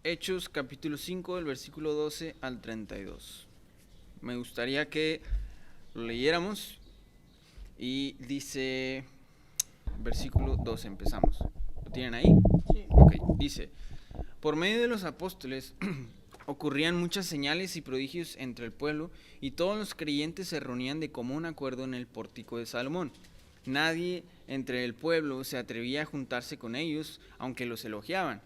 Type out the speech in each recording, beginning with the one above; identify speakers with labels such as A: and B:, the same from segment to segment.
A: Hechos capítulo 5 del versículo 12 al 32. Me gustaría que lo leyéramos y dice, versículo 12, empezamos. ¿Lo tienen ahí?
B: Sí.
A: Ok, dice, por medio de los apóstoles ocurrían muchas señales y prodigios entre el pueblo y todos los creyentes se reunían de común acuerdo en el pórtico de Salomón. Nadie entre el pueblo se atrevía a juntarse con ellos, aunque los elogiaban,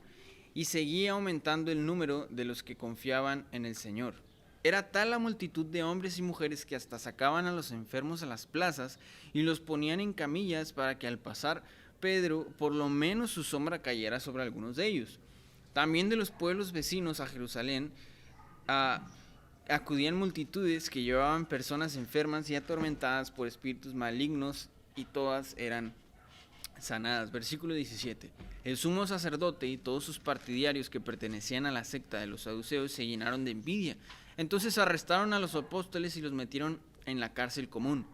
A: y seguía aumentando el número de los que confiaban en el Señor. Era tal la multitud de hombres y mujeres que hasta sacaban a los enfermos a las plazas y los ponían en camillas para que al pasar Pedro por lo menos su sombra cayera sobre algunos de ellos. También de los pueblos vecinos a Jerusalén acudían multitudes que llevaban personas enfermas y atormentadas por espíritus malignos, y todas eran sanadas. Versículo 17. El sumo sacerdote y todos sus partidarios que pertenecían a la secta de los saduceos se llenaron de envidia. Entonces arrestaron a los apóstoles y los metieron en la cárcel común.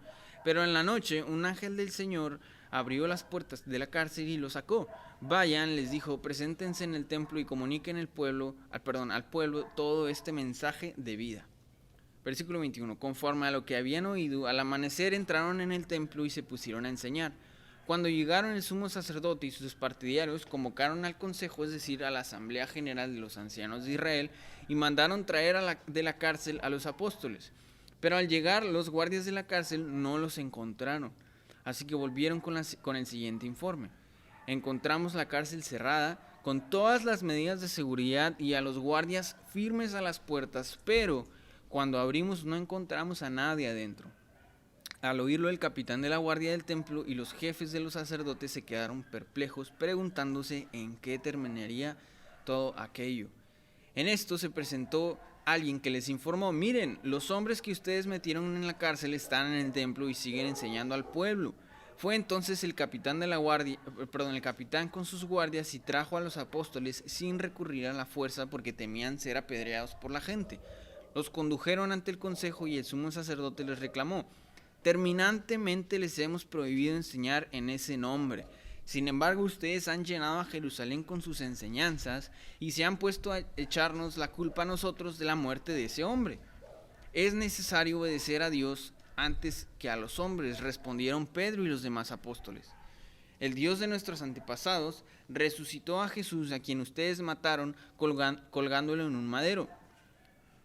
A: Pero en la noche un ángel del Señor abrió las puertas de la cárcel y los sacó. Vayan, les dijo, preséntense en el templo y comuniquen al pueblo todo este mensaje de vida. Versículo 21. Conforme a lo que habían oído, al amanecer entraron en el templo y se pusieron a enseñar. Cuando llegaron el sumo sacerdote y sus partidarios, convocaron al consejo, es decir, a la asamblea general de los ancianos de Israel, y mandaron traer de la cárcel a los apóstoles. Pero al llegar, los guardias de la cárcel no los encontraron. Así que volvieron con el siguiente informe. Encontramos la cárcel cerrada, con todas las medidas de seguridad y a los guardias firmes a las puertas, pero cuando abrimos no encontramos a nadie adentro. Al oírlo, el capitán de la guardia del templo y los jefes de los sacerdotes se quedaron perplejos, preguntándose en qué terminaría todo aquello. En esto se presentó alguien que les informó: miren, los hombres que ustedes metieron en la cárcel están en el templo y siguen enseñando al pueblo. Fue entonces el capitán con sus guardias, y trajo a los apóstoles sin recurrir a la fuerza, porque temían ser apedreados por la gente. Los condujeron ante el consejo y el sumo sacerdote les reclamó: terminantemente les hemos prohibido enseñar en ese nombre. Sin embargo, ustedes han llenado a Jerusalén con sus enseñanzas y se han puesto a echarnos la culpa a nosotros de la muerte de ese hombre. Es necesario obedecer a Dios antes que a los hombres, respondieron Pedro y los demás apóstoles. El Dios de nuestros antepasados resucitó a Jesús, a quien ustedes mataron colgándolo en un madero.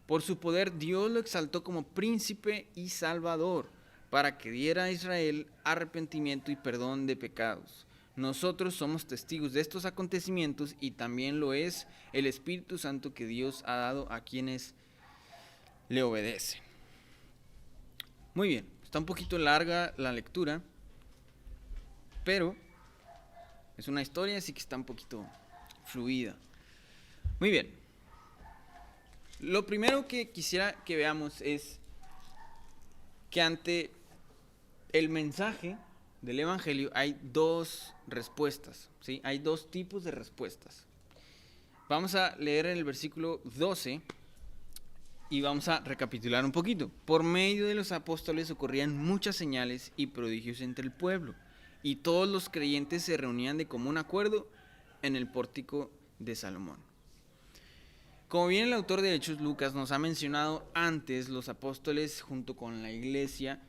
A: Por su poder Dios lo exaltó como príncipe y salvador, para que diera a Israel arrepentimiento y perdón de pecados. Nosotros somos testigos de estos acontecimientos, y también lo es el Espíritu Santo que Dios ha dado a quienes le obedecen. Muy bien, está un poquito larga la lectura, pero es una historia, así que está un poquito fluida. Muy bien. Lo primero que quisiera que veamos es que ante el mensaje del Evangelio hay dos respuestas, ¿sí? Hay dos tipos de respuestas. Vamos a leer en el versículo 12 y vamos a recapitular un poquito. Por medio de los apóstoles ocurrían muchas señales y prodigios entre el pueblo, y todos los creyentes se reunían de común acuerdo en el pórtico de Salomón. Como bien el autor de Hechos, Lucas, nos ha mencionado antes, los apóstoles junto con la iglesia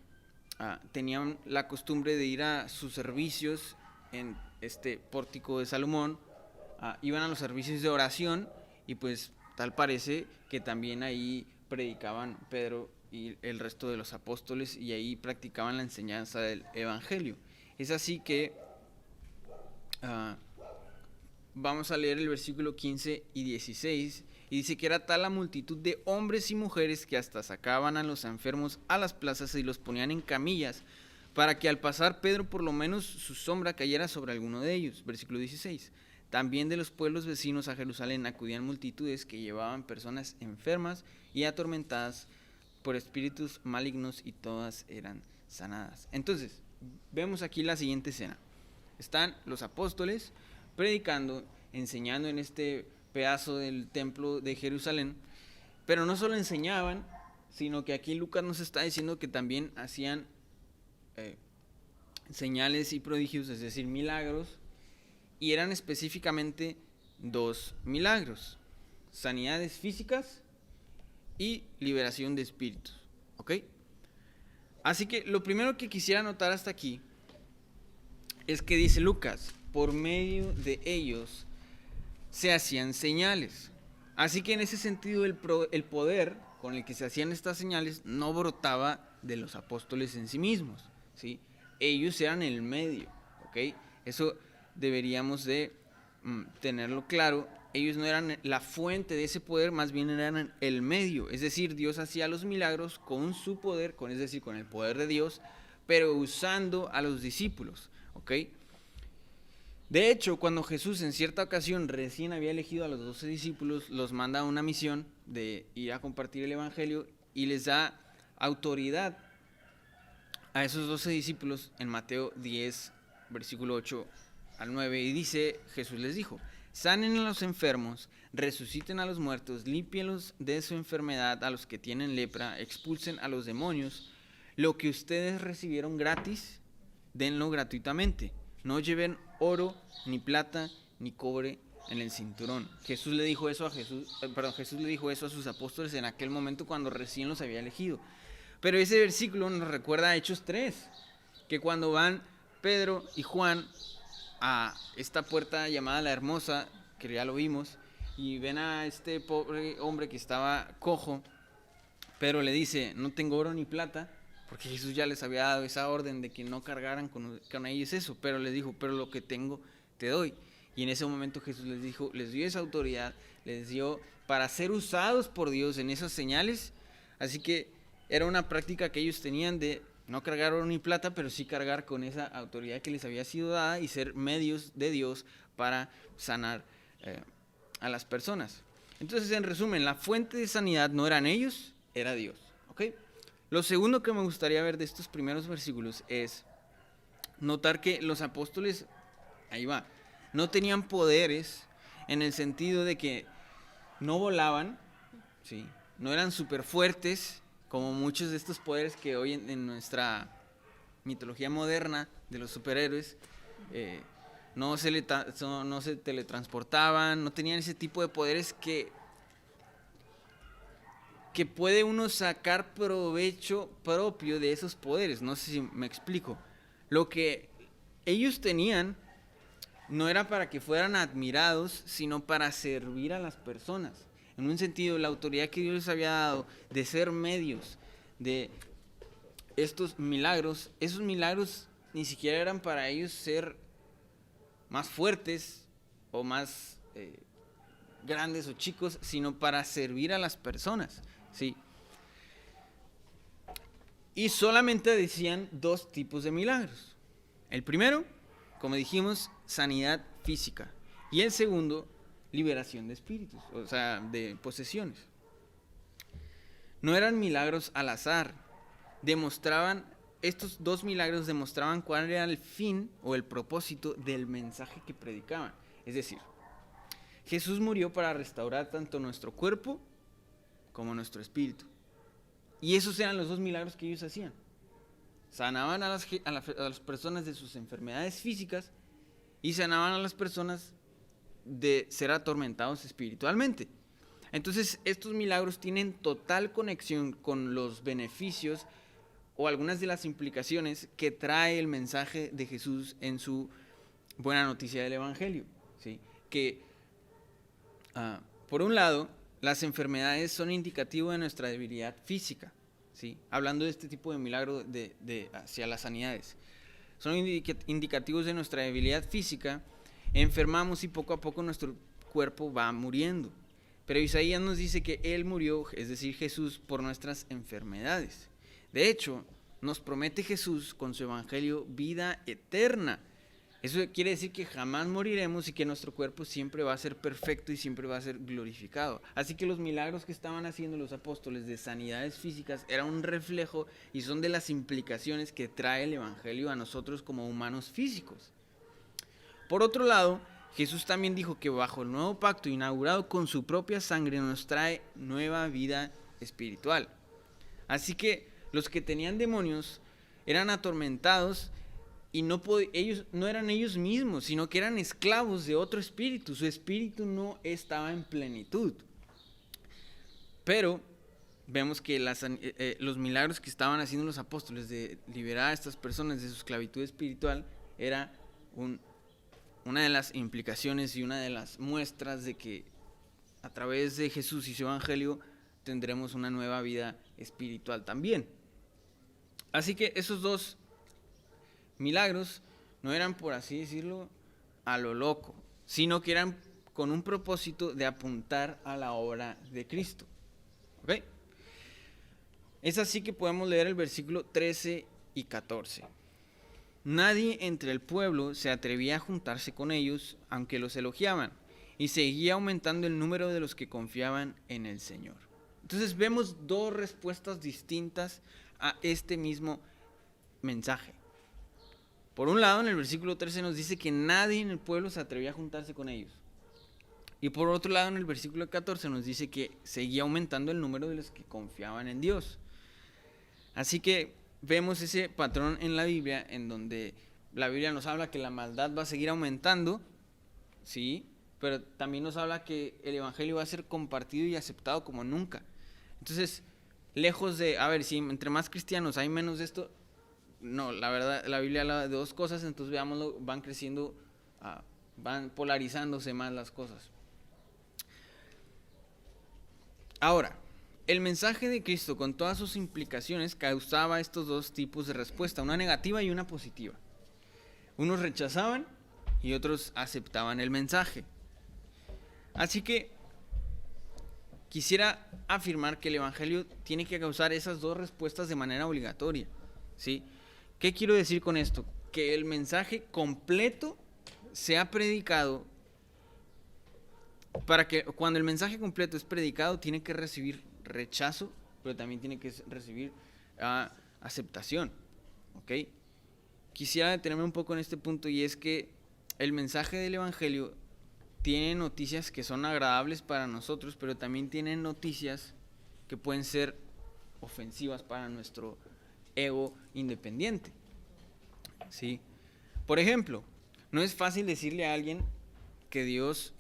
A: tenían la costumbre de ir a sus servicios en este pórtico de Salomón. Iban a los servicios de oración, y pues tal parece que también ahí predicaban Pedro y el resto de los apóstoles, y ahí practicaban la enseñanza del evangelio. Es así que vamos a leer el versículo 15 y 16, y dice que era tal la multitud de hombres y mujeres que hasta sacaban a los enfermos a las plazas y los ponían en camillas, para que al pasar Pedro por lo menos su sombra cayera sobre alguno de ellos. Versículo 16. También de los pueblos vecinos a Jerusalén acudían multitudes que llevaban personas enfermas y atormentadas por espíritus malignos, y todas eran sanadas. Entonces, vemos aquí la siguiente escena. Están los apóstoles predicando, enseñando en este pedazo del templo de Jerusalén, pero no solo enseñaban, sino que aquí Lucas nos está diciendo que también hacían señales y prodigios, es decir, milagros, y eran específicamente dos milagros. sanidades físicas y liberación de espíritus. ¿Ok? Así que lo primero que quisiera notar hasta aquí es que dice Lucas, por medio de ellos se hacían señales. Así que en ese sentido el poder con el que se hacían estas señales no brotaba de los apóstoles en sí mismos, ¿sí? Ellos eran el medio, ¿ok? Eso deberíamos de tenerlo claro. Ellos no eran la fuente de ese poder, más bien eran el medio. Es decir, Dios hacía los milagros con su poder, es decir, con el poder de Dios, pero usando a los discípulos, ¿ok? De hecho, cuando Jesús en cierta ocasión recién había elegido a los 12 discípulos, los manda a una misión de ir a compartir el evangelio y les da autoridad a esos 12 discípulos en Mateo 10, versículo 8 al 9, y dice, Jesús les dijo, sanen a los enfermos, resuciten a los muertos, límpienlos de su enfermedad a los que tienen lepra, expulsen a los demonios, lo que ustedes recibieron gratis, denlo gratuitamente. No lleven oro, ni plata, ni cobre en el cinturón. Jesús le dijo eso a sus apóstoles en aquel momento cuando recién los había elegido. Pero ese versículo nos recuerda a Hechos 3, que cuando van Pedro y Juan a esta puerta llamada La Hermosa, que ya lo vimos, y ven a este pobre hombre que estaba cojo, Pedro le dice, no tengo oro ni plata, porque Jesús ya les había dado esa orden de que no cargaran con ellos eso, pero les dijo, pero lo que tengo te doy. Y en ese momento Jesús les dio esa autoridad, les dio para ser usados por Dios en esas señales. Así que era una práctica que ellos tenían de no cargar oro ni plata, pero sí cargar con esa autoridad que les había sido dada y ser medios de Dios para sanar a las personas. Entonces, en resumen, la fuente de sanidad no eran ellos, era Dios. ¿Ok? Lo segundo que me gustaría ver de estos primeros versículos es notar que los apóstoles, no tenían poderes en el sentido de que no volaban, ¿sí? No eran súper fuertes como muchos de estos poderes que hoy en nuestra mitología moderna de los superhéroes no se teletransportaban, no tenían ese tipo de poderes que puede uno sacar provecho propio de esos poderes. No sé si me explico. Lo que ellos tenían no era para que fueran admirados, sino para servir a las personas. En un sentido, la autoridad que Dios les había dado de ser medios de estos milagros, esos milagros ni siquiera eran para ellos ser más fuertes o más grandes o chicos, sino para servir a las personas. Sí. Y solamente decían dos tipos de milagros. El primero, como dijimos, sanidad física. Y el segundo, liberación de espíritus, o sea, de posesiones. No eran milagros al azar. Estos dos milagros demostraban cuál era el fin o el propósito del mensaje que predicaban. Es decir, Jesús murió para restaurar tanto nuestro cuerpo como nuestro espíritu. Y esos eran los dos milagros que ellos hacían. Sanaban a las personas de sus enfermedades físicas y sanaban a las personas de ser atormentados espiritualmente. Entonces, estos milagros tienen total conexión con los beneficios o algunas de las implicaciones que trae el mensaje de Jesús en su buena noticia del Evangelio, ¿sí? Que, por un lado, las enfermedades son indicativo de nuestra debilidad física, ¿sí? Hablando de este tipo de milagro hacia las sanidades. Son indicativos de nuestra debilidad física, enfermamos y poco a poco nuestro cuerpo va muriendo. Pero Isaías nos dice que Él murió, es decir, Jesús, por nuestras enfermedades. De hecho, nos promete Jesús con su evangelio vida eterna. Eso quiere decir que jamás moriremos y que nuestro cuerpo siempre va a ser perfecto y siempre va a ser glorificado. Así que los milagros que estaban haciendo los apóstoles de sanidades físicas eran un reflejo y son de las implicaciones que trae el evangelio a nosotros como humanos físicos. Por otro lado, Jesús también dijo que bajo el nuevo pacto inaugurado con su propia sangre nos trae nueva vida espiritual. Así que los que tenían demonios eran atormentados y ellos no eran ellos mismos, sino que eran esclavos de otro espíritu. Su espíritu no estaba en plenitud. Pero vemos que los milagros que estaban haciendo los apóstoles de liberar a estas personas de su esclavitud espiritual era una de las implicaciones y una de las muestras de que a través de Jesús y su evangelio tendremos una nueva vida espiritual también. Así que esos dos milagros no eran, por así decirlo, a lo loco, sino que eran con un propósito de apuntar a la obra de Cristo. ¿Ok? Es así que podemos leer el versículo 13 y 14. Nadie entre el pueblo se atrevía a juntarse con ellos, aunque los elogiaban, y seguía aumentando el número de los que confiaban en el Señor. Entonces vemos dos respuestas distintas a este mismo mensaje. Por un lado, en el versículo 13 nos dice que nadie en el pueblo se atrevía a juntarse con ellos. Y por otro lado, en el versículo 14 nos dice que seguía aumentando el número de los que confiaban en Dios. Así que vemos ese patrón en la Biblia, en donde la Biblia nos habla que la maldad va a seguir aumentando, ¿sí? Pero también nos habla que el evangelio va a ser compartido y aceptado como nunca. Entonces, lejos de, a ver, si entre más cristianos hay menos de esto, no, la verdad, la Biblia habla de dos cosas, entonces veámoslo, van creciendo, van polarizándose más las cosas. Ahora, el mensaje de Cristo con todas sus implicaciones causaba estos dos tipos de respuesta, una negativa y una positiva. Unos rechazaban y otros aceptaban el mensaje. Así que quisiera afirmar que el evangelio tiene que causar esas dos respuestas de manera obligatoria, ¿sí? ¿Qué quiero decir con esto? Que el mensaje completo sea predicado. Para que cuando el mensaje completo es predicado, tiene que recibir rechazo, pero también tiene que recibir aceptación. ¿Ok? Quisiera detenerme un poco en este punto, y es que el mensaje del evangelio tiene noticias que son agradables para nosotros, pero también tiene noticias que pueden ser ofensivas para nuestro ego independiente. ¿Sí? Por ejemplo, no es fácil decirle a alguien que Dios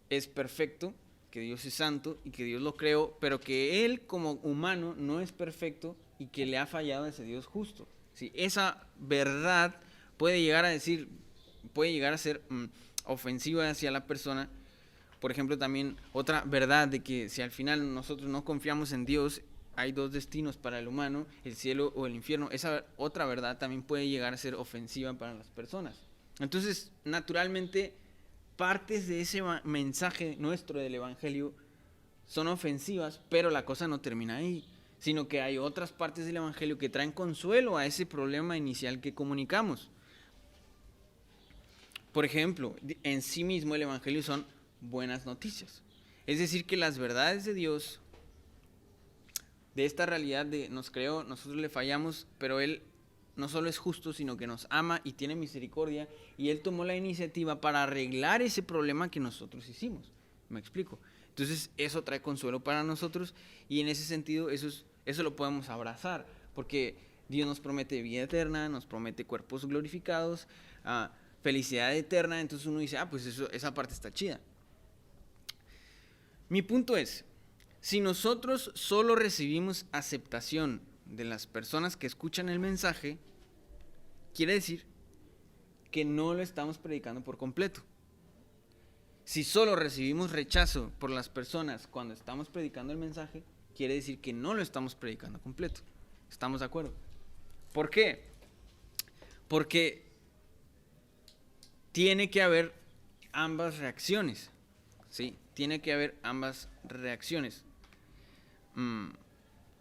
A: es perfecto, que Dios es santo y que Dios lo creó, pero que él como humano no es perfecto y que le ha fallado a ese Dios justo. ¿Sí? Esa verdad puede llegar a ser ofensiva hacia la persona. Por ejemplo, también otra verdad de que si al final nosotros no confiamos en Dios, hay dos destinos para el humano, el cielo o el infierno. Esa otra verdad también puede llegar a ser ofensiva para las personas. Entonces, naturalmente, partes de ese mensaje nuestro del evangelio son ofensivas, pero la cosa no termina ahí, sino que hay otras partes del evangelio que traen consuelo a ese problema inicial que comunicamos. Por ejemplo, en sí mismo el evangelio son buenas noticias. Es decir, que las verdades de Dios, de esta realidad de nos creó, nosotros le fallamos, pero Él no solo es justo, sino que nos ama y tiene misericordia, y Él tomó la iniciativa para arreglar ese problema que nosotros hicimos. ¿Me explico? Entonces eso trae consuelo para nosotros, y en ese sentido eso lo podemos abrazar, porque Dios nos promete vida eterna, nos promete cuerpos glorificados, felicidad eterna. Entonces uno dice, pues esa parte está chida. Mi punto es, si nosotros solo recibimos aceptación de las personas que escuchan el mensaje, quiere decir que no lo estamos predicando por completo. Si solo recibimos rechazo por las personas cuando estamos predicando el mensaje, quiere decir que no lo estamos predicando completo. ¿Estamos de acuerdo? ¿Por qué? Porque tiene que haber ambas reacciones, ¿sí? Tiene que haber ambas reacciones.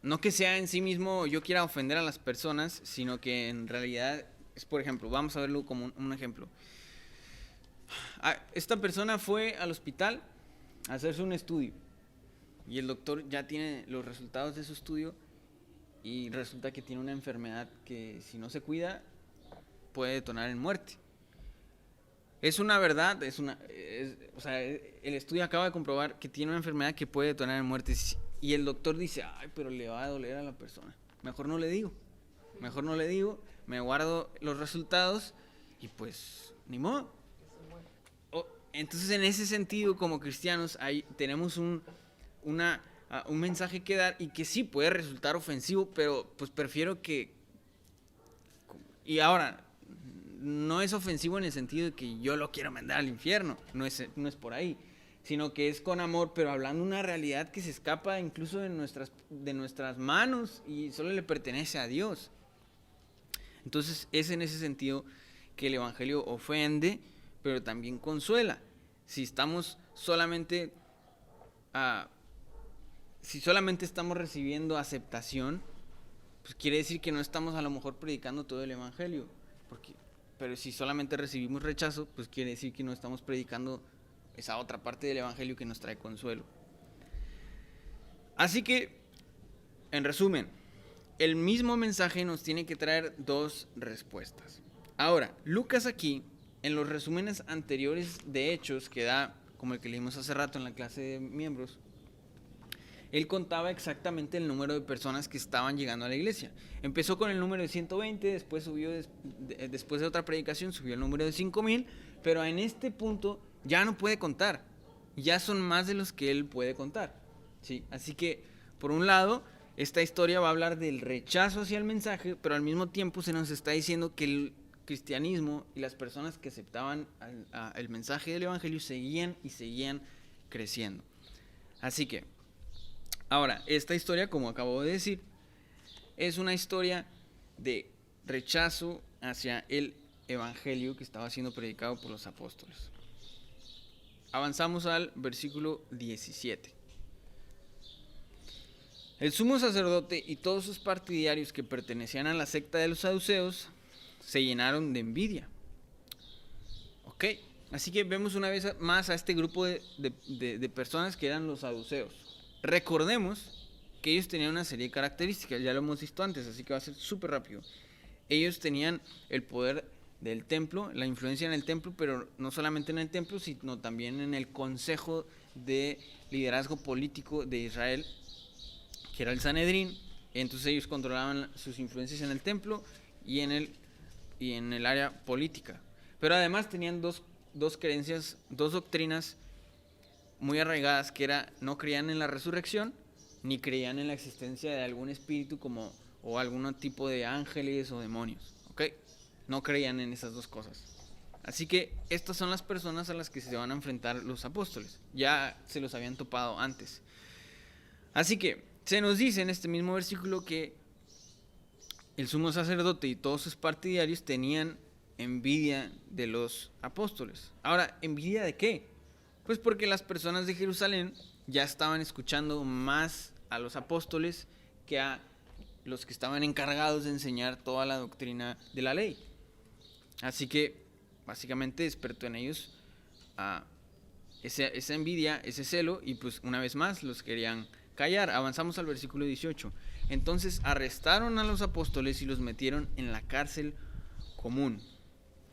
A: No que sea en sí mismo yo quiera ofender a las personas, sino que en realidad es, por ejemplo, vamos a verlo como un ejemplo. Esta persona fue al hospital a hacerse un estudio y el doctor ya tiene los resultados de su estudio y resulta que tiene una enfermedad que, si no se cuida, puede detonar en muerte. Es una verdad, o sea, el estudio acaba de comprobar que tiene una enfermedad que puede detonar en muerte. Y el doctor dice, pero le va a doler a la persona. Mejor no le digo, me guardo los resultados y pues, ni modo. Entonces, en ese sentido, como cristianos, tenemos un mensaje que dar y que sí puede resultar ofensivo, pero pues prefiero que... Y ahora, no es ofensivo en el sentido de que yo lo quiero mandar al infierno, no es por ahí, sino que es con amor, pero hablando de una realidad que se escapa incluso de nuestras manos y solo le pertenece a Dios. Entonces es en ese sentido que el Evangelio ofende, pero también consuela. Si estamos solamente, si solamente estamos recibiendo aceptación, pues quiere decir que no estamos a lo mejor predicando todo el Evangelio. Pero si solamente recibimos rechazo, pues quiere decir que no estamos predicando esa otra parte del Evangelio que nos trae consuelo. Así que, en resumen, el mismo mensaje nos tiene que traer dos respuestas. Ahora, Lucas aquí, en los resúmenes anteriores de Hechos que da, como el que leímos hace rato en la clase de miembros, él contaba exactamente el número de personas que estaban llegando a la iglesia. Empezó con el número de 120, después subió, después de otra predicación, subió el número de 5,000, pero en este punto ya no puede contar. Ya son más de los que él puede contar, ¿sí? Así que, por un lado, esta historia va a hablar del rechazo hacia el mensaje, pero al mismo tiempo se nos está diciendo que el cristianismo y las personas que aceptaban el mensaje del evangelio seguían creciendo. Así que, ahora, esta historia, como acabo de decir, es una historia de rechazo hacia el evangelio que estaba siendo predicado por los apóstoles. Avanzamos al versículo 17. El sumo sacerdote y todos sus partidarios que pertenecían a la secta de los saduceos se llenaron de envidia. Ok, así que vemos una vez más a este grupo de personas que eran los saduceos. Recordemos que ellos tenían una serie de características, ya lo hemos visto antes, así que va a ser súper rápido. Ellos tenían el poder del templo, la influencia en el templo, pero no solamente en el templo, sino también en el consejo de liderazgo político de Israel, que era el Sanedrín. Entonces ellos controlaban sus influencias en el templo y en el área política. Pero además tenían dos creencias, dos doctrinas muy arraigadas, que era no creían en la resurrección ni creían en la existencia de algún espíritu o algún tipo de ángeles o demonios, ¿ok? No creían en esas dos cosas. Así que estas son las personas a las que se van a enfrentar los apóstoles. Ya se los habían topado antes. Así que se nos dice en este mismo versículo que el sumo sacerdote y todos sus partidarios tenían envidia de los apóstoles. Ahora, ¿envidia de qué? Pues porque las personas de Jerusalén ya estaban escuchando más a los apóstoles que a los que estaban encargados de enseñar toda la doctrina de la ley. Así que básicamente despertó en ellos esa envidia, ese celo, y pues una vez más los querían callar. Avanzamos al versículo 18. Entonces arrestaron a los apóstoles y los metieron en la cárcel común.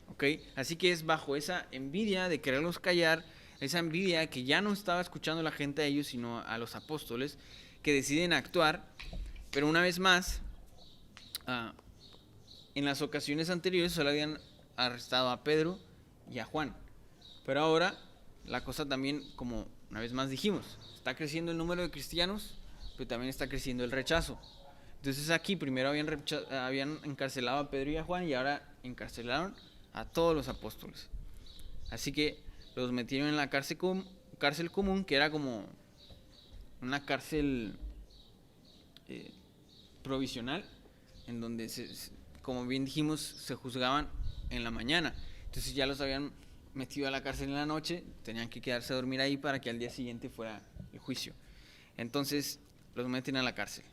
A: ¿Ok? Así que es bajo esa envidia de quererlos callar, esa envidia que ya no estaba escuchando la gente a ellos, sino a los apóstoles, que deciden actuar. Pero una vez más, en las ocasiones anteriores solo habían arrestado a Pedro y a Juan. Pero ahora la cosa también, como una vez más dijimos, está creciendo el número de cristianos, pero también está creciendo el rechazo. Entonces aquí primero habían encarcelado a Pedro y a Juan, y ahora encarcelaron a todos los apóstoles. Así que los metieron en la cárcel común, que era como una cárcel provisional, en donde, como bien dijimos, se juzgaban en la mañana. Entonces ya los habían metido a la cárcel en la noche, tenían que quedarse a dormir ahí para que al día siguiente fuera el juicio. Entonces los meten a la cárcel.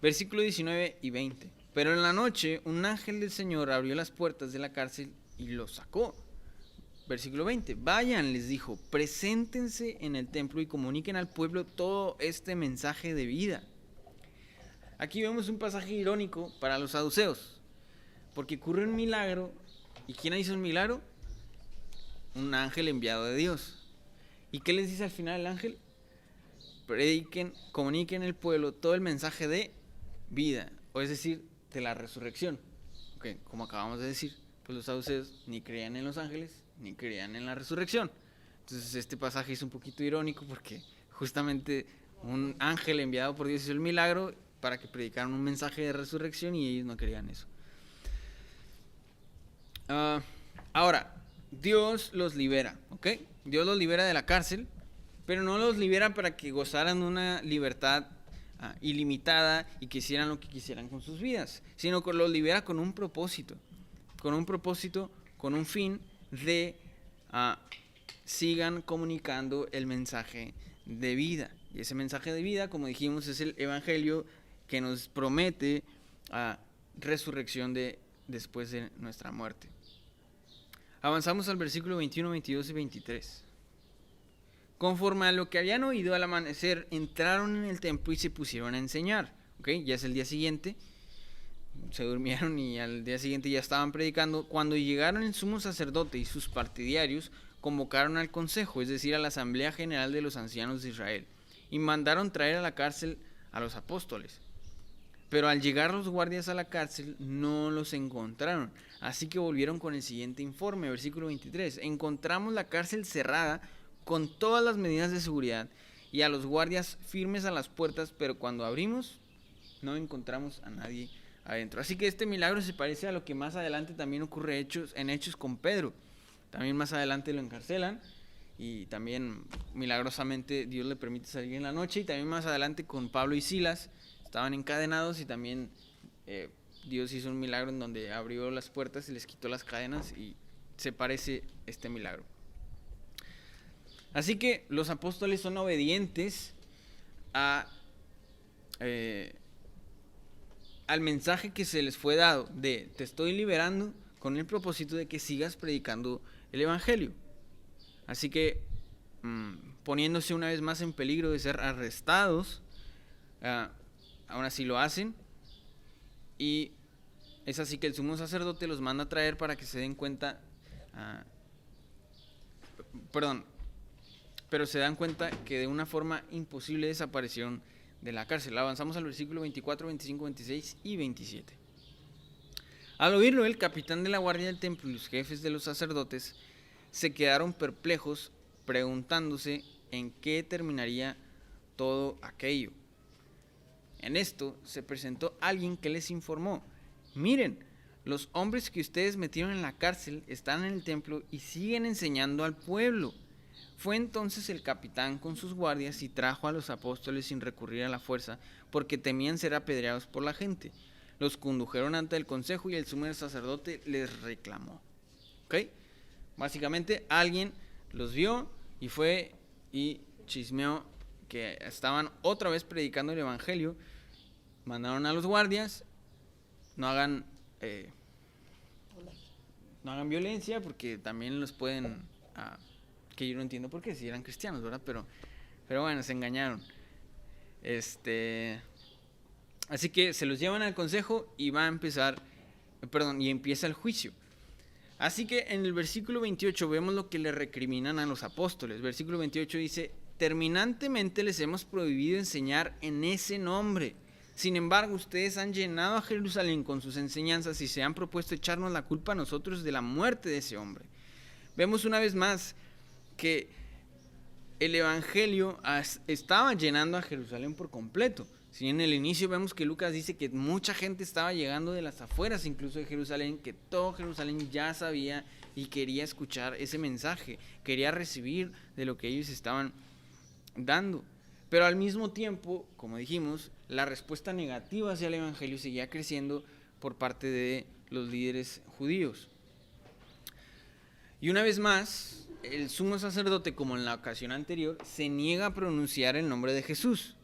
A: Versículo 19 y 20. Pero en la noche un ángel del Señor abrió las puertas de la cárcel y los sacó. Versículo 20. Vayan, les dijo, preséntense en el templo y comuniquen al pueblo todo este mensaje de vida. Aquí vemos un pasaje irónico para los saduceos, porque ocurre un milagro. ¿Y quién hizo el milagro? Un ángel enviado de Dios. ¿Y qué les dice al final el ángel? Prediquen, comuniquen al pueblo todo el mensaje de vida, o es decir, de la resurrección. Okay, como acabamos de decir, pues los saduceos ni creían en los ángeles, ni creían en la resurrección. Entonces este pasaje es un poquito irónico porque justamente un ángel enviado por Dios hizo el milagro para que predicaran un mensaje de resurrección y ellos no querían eso. Ahora, Dios los libera, ¿ok? Dios los libera de la cárcel, pero no los libera para que gozaran de una libertad ilimitada y que hicieran lo que quisieran con sus vidas, sino que los libera con un propósito, con un fin de sigan comunicando el mensaje de vida. Y ese mensaje de vida, como dijimos, es el evangelio que nos promete resurrección después de nuestra muerte. Avanzamos al versículo 21, 22 y 23. Conforme a lo que habían oído al amanecer, entraron en el templo y se pusieron a enseñar. ¿Okay? Ya es el día siguiente. Se durmieron y al día siguiente ya estaban predicando. Cuando llegaron el sumo sacerdote y sus partidarios, convocaron al consejo, es decir, a la asamblea general de los ancianos de Israel, y mandaron traer a la cárcel a los apóstoles. Pero al llegar los guardias a la cárcel no los encontraron, así que volvieron con el siguiente informe, versículo 23. Encontramos la cárcel cerrada con todas las medidas de seguridad y a los guardias firmes a las puertas, pero cuando abrimos no encontramos a nadie adentro. Así que este milagro se parece a lo que más adelante también ocurre en Hechos con Pedro. También más adelante lo encarcelan y también milagrosamente Dios le permite salir en la noche, y también más adelante con Pablo y Silas estaban encadenados y también Dios hizo un milagro en donde abrió las puertas y les quitó las cadenas, y se parece este milagro. Así que los apóstoles son obedientes al mensaje que se les fue dado de te estoy liberando con el propósito de que sigas predicando el evangelio. Así que poniéndose una vez más en peligro de ser arrestados, aún así lo hacen, y es así que el sumo sacerdote los manda a traer para que se den cuenta, pero se dan cuenta que de una forma imposible desaparecieron de la cárcel. Avanzamos al versículo 24, 25, 26 y 27. Al oírlo, el capitán de la guardia del templo y los jefes de los sacerdotes se quedaron perplejos, preguntándose en qué terminaría todo aquello. En esto se presentó alguien que les informó: miren, los hombres que ustedes metieron en la cárcel están en el templo y siguen enseñando al pueblo. Fue entonces el capitán con sus guardias y trajo a los apóstoles sin recurrir a la fuerza, porque temían ser apedreados por la gente. Los condujeron ante el consejo y el sumo sacerdote les reclamó. ¿Ok? Básicamente alguien los vio y fue y chismeó que estaban otra vez predicando el evangelio. Mandaron a los guardias: no hagan violencia, porque también los pueden, que yo no entiendo por qué, si eran cristianos, ¿verdad? Pero bueno, se engañaron. Así que se los llevan al consejo y empieza el juicio. Así que en el versículo 28 vemos lo que le recriminan a los apóstoles. Versículo 28 dice: terminantemente les hemos prohibido enseñar en ese nombre. Sin embargo, ustedes han llenado a Jerusalén con sus enseñanzas y se han propuesto echarnos la culpa a nosotros de la muerte de ese hombre. Vemos una vez más que el evangelio estaba llenando a Jerusalén por completo. Si en el inicio vemos que Lucas dice que mucha gente estaba llegando de las afueras incluso de Jerusalén, que todo Jerusalén ya sabía y quería escuchar ese mensaje, quería recibir de lo que ellos estaban dando. Pero al mismo tiempo, como dijimos, la respuesta negativa hacia el evangelio seguía creciendo por parte de los líderes judíos. Y una vez más, el sumo sacerdote, como en la ocasión anterior, se niega a pronunciar el nombre de Jesús.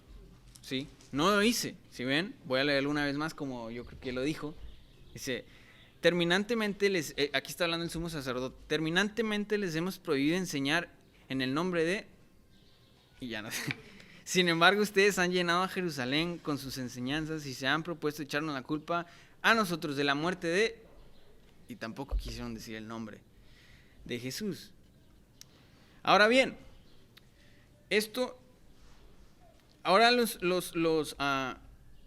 A: ¿Sí? No lo dice. ¿Sí ven? Voy a leerlo una vez más como yo creo que lo dijo. Dice: terminantemente aquí está hablando el sumo sacerdote, terminantemente les hemos prohibido enseñar en el nombre de... Y ya no sé. Sin embargo, ustedes han llenado a Jerusalén con sus enseñanzas y se han propuesto echarnos la culpa a nosotros de la muerte de... Y tampoco quisieron decir el nombre de Jesús. Ahora bien, ahora los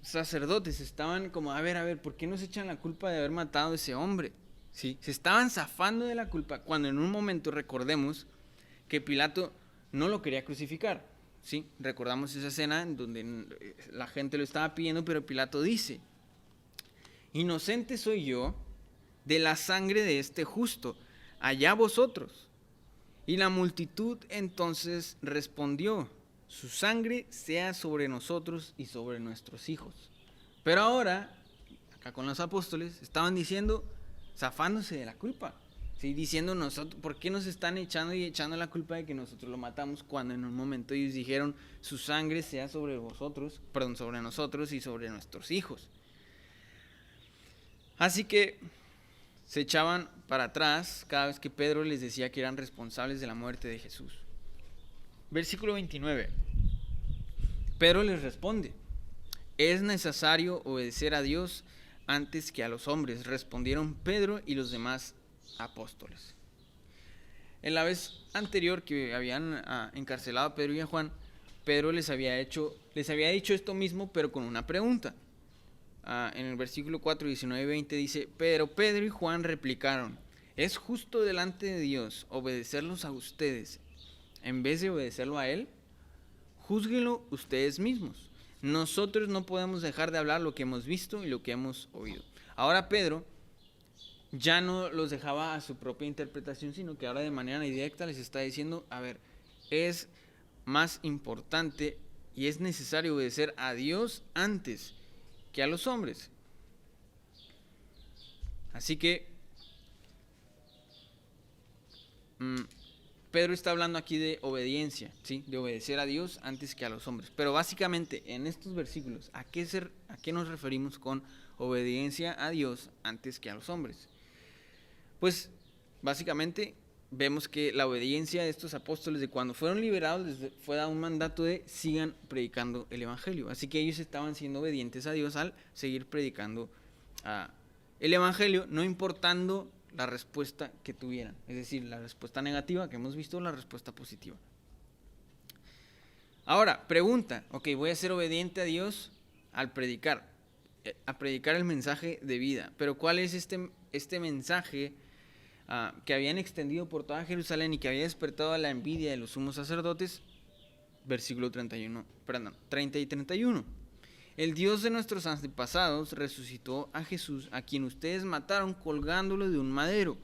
A: sacerdotes estaban como, a ver, ¿por qué nos echan la culpa de haber matado a ese hombre? ¿Sí? Se estaban zafando de la culpa cuando en un momento recordemos que Pilato no lo quería crucificar. ¿sí? Recordamos esa escena en donde la gente lo estaba pidiendo, pero Pilato dice: inocente soy yo de la sangre de este justo, allá vosotros. Y la multitud entonces respondió: su sangre sea sobre nosotros y sobre nuestros hijos. Pero ahora, acá con los apóstoles, estaban diciendo, zafándose de la culpa, ¿sí? Diciendo, nosotros, ¿por qué nos están echando y echando la culpa de que nosotros lo matamos? Cuando en un momento ellos dijeron: su sangre sea sobre vosotros, perdón, sobre nosotros y sobre nuestros hijos. Así que se echaban para atrás cada vez que Pedro les decía que eran responsables de la muerte de Jesús. Versículo 29. Pedro les responde: es necesario obedecer a Dios antes que a los hombres, respondieron Pedro y los demás apóstoles. En la vez anterior que habían encarcelado a Pedro y a Juan, Pedro les había dicho esto mismo, pero con una pregunta. En el versículo 4, 19 y 20 dice: pero Pedro y Juan replicaron: ¿es justo delante de Dios obedecerlos a ustedes en vez de obedecerlo a Él? Júzguenlo ustedes mismos. Nosotros no podemos dejar de hablar lo que hemos visto y lo que hemos oído. Ahora Pedro ya no los dejaba a su propia interpretación, sino que ahora de manera directa les está diciendo: a ver, es más importante y es necesario obedecer a Dios antes que a los hombres. Así que Pedro está hablando aquí de obediencia, ¿sí? De obedecer a Dios antes que a los hombres. Pero básicamente en estos versículos, ¿a qué nos referimos con obediencia a Dios antes que a los hombres? Pues básicamente vemos que la obediencia de estos apóstoles, de cuando fueron liberados, les fue dado un mandato de sigan predicando el evangelio. Así que ellos estaban siendo obedientes a Dios al seguir predicando el evangelio, no importando la respuesta que tuvieran, es decir, la respuesta negativa que hemos visto, la respuesta positiva. Ahora, pregunta: ok, voy a ser obediente a Dios al predicar, el mensaje de vida, pero ¿cuál es este mensaje que habían extendido por toda Jerusalén y que había despertado la envidia de los sumos sacerdotes? Versículo 30 y 31. El Dios de nuestros antepasados resucitó a Jesús, a quien ustedes mataron colgándolo de un madero.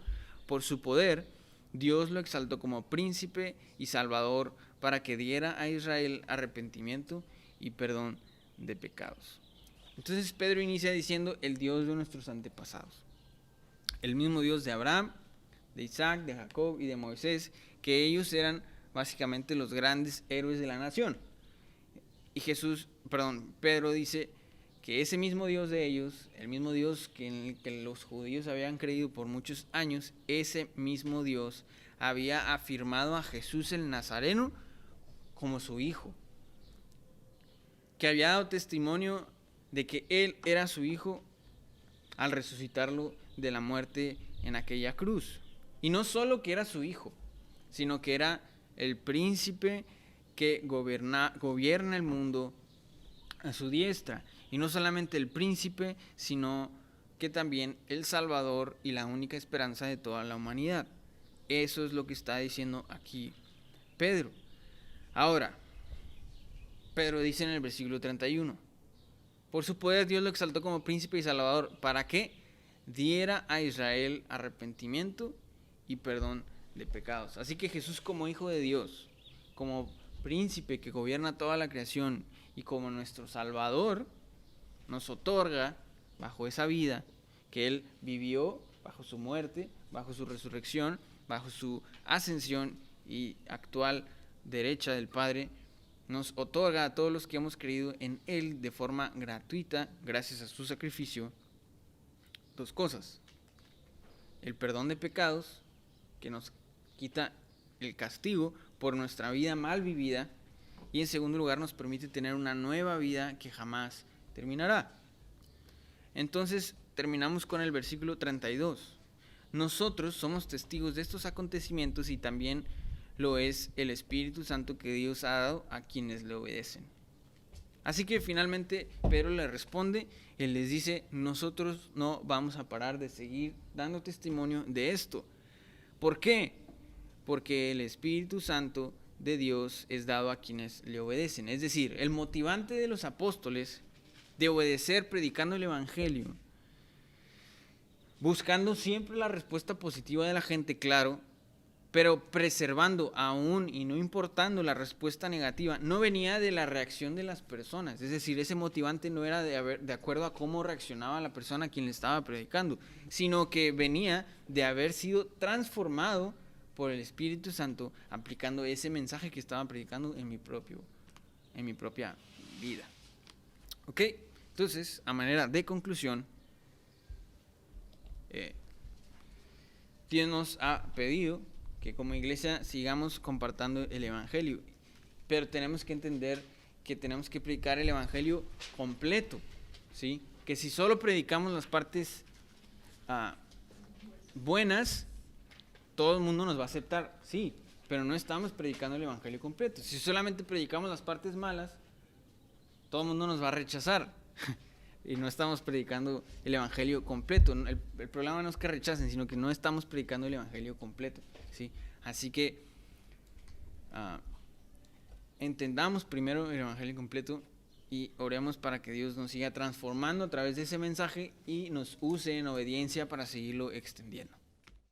A: Por su poder, Dios lo exaltó como príncipe y salvador para que diera a Israel arrepentimiento y perdón de pecados. Entonces Pedro inicia diciendo: el Dios de nuestros antepasados. El mismo Dios de Abraham, de Isaac, de Jacob y de Moisés, que ellos eran básicamente los grandes héroes de la nación. Y Pedro dice que ese mismo Dios de ellos, el mismo Dios en el que los judíos habían creído por muchos años, ese mismo Dios había afirmado a Jesús el Nazareno como su hijo, que había dado testimonio de que él era su hijo al resucitarlo de la muerte en aquella cruz. Y no solo que era su hijo, sino que era el príncipe que gobierna el mundo a su diestra. Y no solamente el príncipe, sino que también el Salvador y la única esperanza de toda la humanidad. Eso es lo que está diciendo aquí Pedro. Ahora, Pedro dice en el versículo 31: por su poder Dios lo exaltó como príncipe y salvador, para que diera a Israel arrepentimiento y perdón de pecados. Así que Jesús, como hijo de Dios, como príncipe que gobierna toda la creación y como nuestro Salvador, nos otorga, bajo esa vida que Él vivió, bajo su muerte, bajo su resurrección, bajo su ascensión y actual derecha del Padre, nos otorga a todos los que hemos creído en Él de forma gratuita, gracias a su sacrificio, dos cosas: el perdón de pecados, que nos quita el castigo por nuestra vida mal vivida, y en segundo lugar nos permite tener una nueva vida que jamás terminará. Entonces terminamos con el versículo 32. Nosotros somos testigos de estos acontecimientos y también lo es el Espíritu Santo que Dios ha dado a quienes le obedecen. Así que finalmente Pedro le responde, él les dice: nosotros no vamos a parar de seguir dando testimonio de esto. ¿Por qué? Porque el Espíritu Santo de Dios es dado a quienes le obedecen. Es decir, el motivante de los apóstoles de obedecer predicando el evangelio, buscando siempre la respuesta positiva de la gente, claro, pero preservando aún y no importando la respuesta negativa, no venía de la reacción de las personas. Es decir, ese motivante no era de acuerdo a cómo reaccionaba la persona a quien le estaba predicando, sino que venía de haber sido transformado por el Espíritu Santo aplicando ese mensaje que estaba predicando en mi propia vida. ¿Ok? Entonces, a manera de conclusión, Dios nos ha pedido que como iglesia sigamos compartiendo el evangelio, pero tenemos que entender que tenemos que predicar el evangelio completo, ¿sí? Que si solo predicamos las partes buenas, todo el mundo nos va a aceptar, sí, pero no estamos predicando el evangelio completo. Si solamente predicamos las partes malas, todo el mundo nos va a rechazar y no estamos predicando el evangelio completo. El problema no es que rechacen, sino que no estamos predicando el evangelio completo, ¿sí? Así que entendamos primero el evangelio completo y oremos para que Dios nos siga transformando a través de ese mensaje y nos use en obediencia para seguirlo extendiendo.